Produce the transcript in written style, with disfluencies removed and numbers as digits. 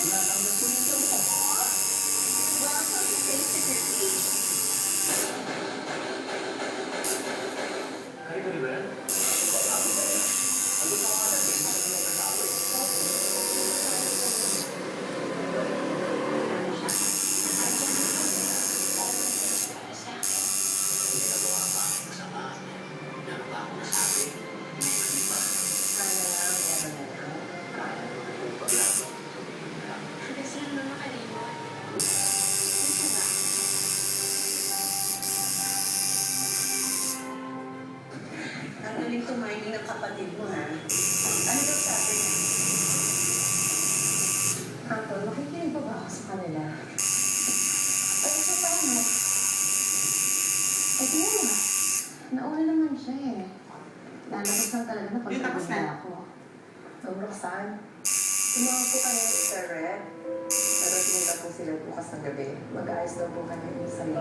Tinatanggap ko nito mo. Welcome to Face to Creation. Kaya ba yan? Baka ba yan? Ano pa nga natin? Baka naman kasama eh. Ginagawa pa ako masama. Meron pa ako nasabi. Hindi ko di ba? Kaya lang, meron na lang. Kaya mo na yung paglago. Kasi naman makalimot. Gusto ba? Ang galing tumiming ng kapatid mo, ha? Ano daw sabi? Anton, makikinig ba ako sa kanila? Ay, so paano? Eh, di na. Nauna naman siya eh. Lalabas lang talaga na Yung tapos na. ako. So, Roxanne, tumawag po kayo ni Sir Red. Pero tinignan po sila bukas ng gabi. Mag-ayos daw po kami sa iyo.